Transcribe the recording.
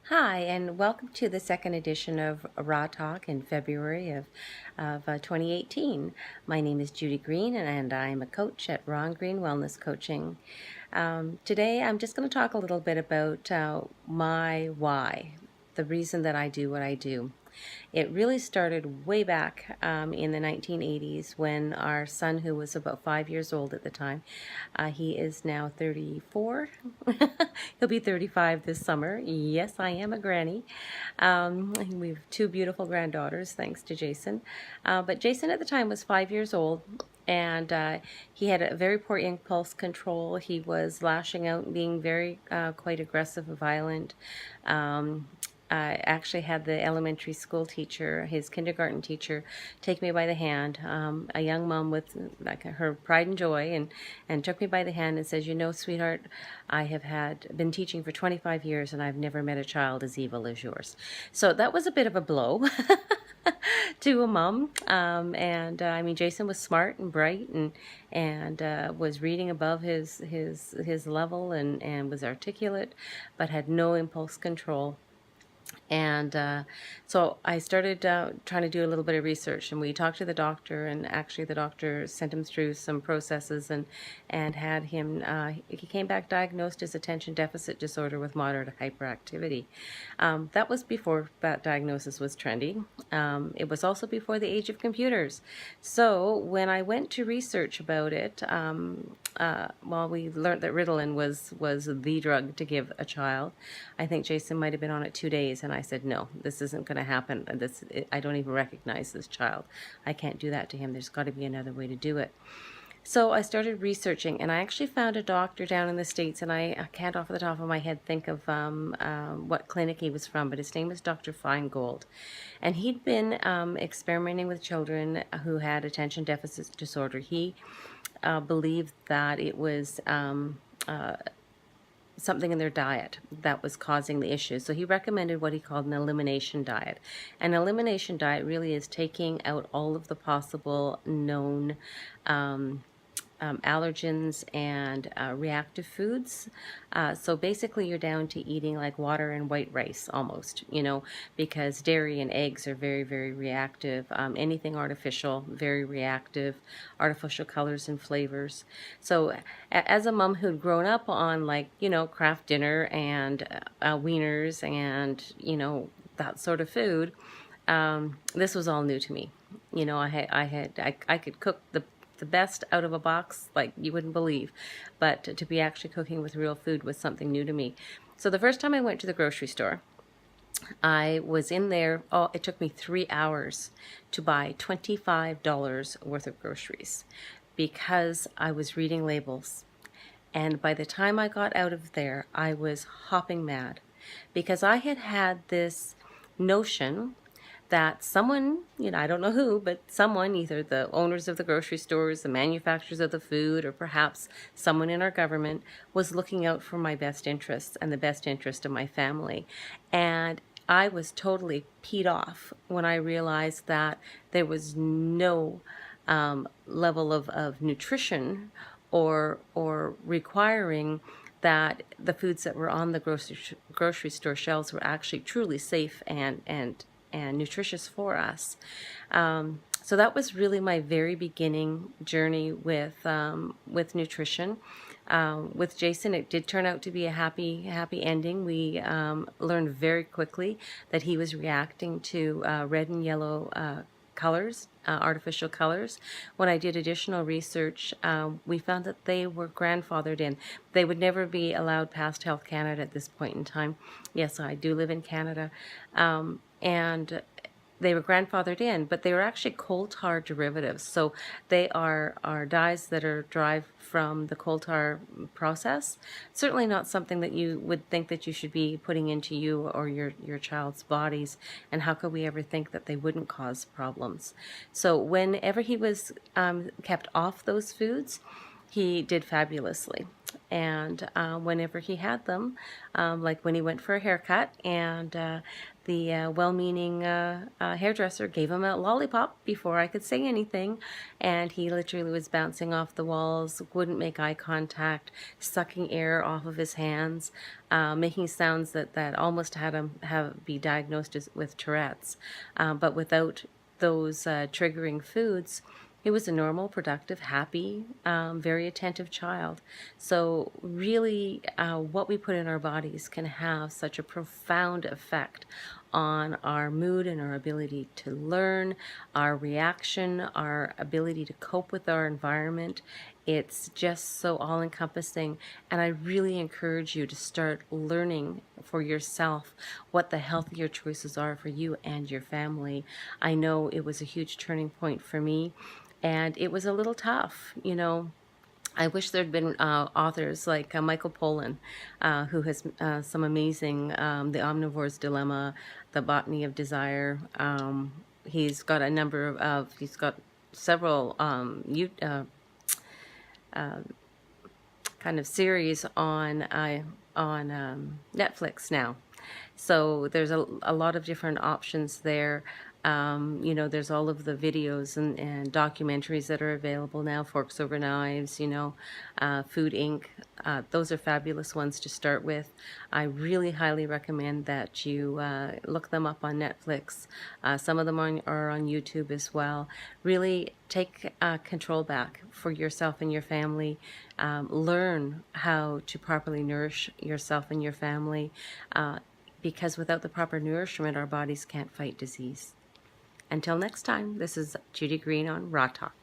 Hi, and welcome to the second edition of Raw Talk in February of 2018. My name is Judy Green, and I'm a coach at Raw and Green Wellness Coaching. Today, I'm just going to talk a little bit about my why, the reason that I do what I do. It really started way back in the 1980s when our son, who was about 5 years old at the time, he is now 34. He'll be 35 this summer. Yes, I am a granny. We have two beautiful granddaughters, thanks to Jason. But Jason at the time was 5 years old. And he had a very poor impulse control. He was lashing out and being very quite aggressive and violent. I actually had the elementary school teacher, his kindergarten teacher, take me by the hand, a young mom with like her pride and joy, and took me by the hand and says, "You know, sweetheart, I have been teaching for 25 years and I've never met a child as evil as yours." So that was a bit of a blow to a mom. And I mean, Jason was smart and bright and was reading above his level and was articulate, but had no impulse control. And so I started trying to do a little bit of research, and we talked to the doctor, and actually the doctor sent him through some processes and had him, he came back diagnosed as attention deficit disorder with moderate hyperactivity. That was before that diagnosis was trendy. It was also before the age of computers. So when I went to research about it, well, we learned that Ritalin was the drug to give a child. I think Jason might have been on it 2 days, and I said, no, this isn't going to happen. I don't even recognize this child. I can't do that to him. There's got to be another way to do it. So I started researching, and I actually found a doctor down in the States, and I can't off the top of my head think of what clinic he was from, but his name was Dr. Feingold. And he'd been experimenting with children who had attention deficit disorder. He believed that it was something in their diet that was causing the issue. So he recommended what he called an elimination diet. An elimination diet really is taking out all of the possible known allergens and reactive foods. So basically you're down to eating like water and white rice almost, because dairy and eggs are very, very reactive. Anything artificial, very reactive, artificial colors and flavors. So as a mom who'd grown up on Kraft Dinner and wieners and, that sort of food, this was all new to me. I could cook the best out of a box like you wouldn't believe, but to be actually cooking with real food was something new to me. So the first time I went to the grocery store, I was in there, it took me 3 hours to buy $25 worth of groceries because I was reading labels. And by the time I got out of there, I was hopping mad because I had this notion that someone, I don't know who, but someone, either the owners of the grocery stores, the manufacturers of the food, or perhaps someone in our government, was looking out for my best interests and the best interest of my family. And I was totally peed off when I realized that there was no level of nutrition or requiring that the foods that were on the grocery store shelves were actually truly safe and nutritious for us. So that was really my very beginning journey with nutrition. With Jason, it did turn out to be a happy ending. We learned very quickly that he was reacting to red and yellow colors, artificial colors. When I did additional research, we found that they were grandfathered in. They would never be allowed past Health Canada at this point in time. Yes, I do live in Canada. And they were grandfathered in, but they were actually coal tar derivatives. So they are dyes that are derived from the coal tar process. Certainly not something that you would think that you should be putting into you or your child's bodies. And how could we ever think that they wouldn't cause problems? So whenever he was kept off those foods, he did fabulously. And whenever he had them, like when he went for a haircut and the well-meaning hairdresser gave him a lollipop before I could say anything, and he literally was bouncing off the walls, wouldn't make eye contact, sucking air off of his hands, making sounds that almost had him be diagnosed with Tourette's, but without those triggering foods. He was a normal, productive, happy, very attentive child. So really, what we put in our bodies can have such a profound effect on our mood and our ability to learn, our reaction, our ability to cope with our environment. It's just so all-encompassing, and I really encourage you to start learning for yourself what the healthier choices are for you and your family. I know it was a huge turning point for me, and it was a little tough, you know. I wish there'd been authors like Michael Pollan, who has some amazing, The Omnivore's Dilemma, The Botany of Desire. He's got a number he's got several kind of series on Netflix now. So there's a lot of different options there. You know, there's all of the videos and documentaries that are available now, Forks Over Knives, you know, Food Inc. Those are fabulous ones to start with. I really highly recommend that you look them up on Netflix. Some of them are on YouTube as well. Really take control back for yourself and your family. Learn how to properly nourish yourself and your family, because without the proper nourishment, our bodies can't fight disease. Until next time, this is Judy Green on Raw Talk.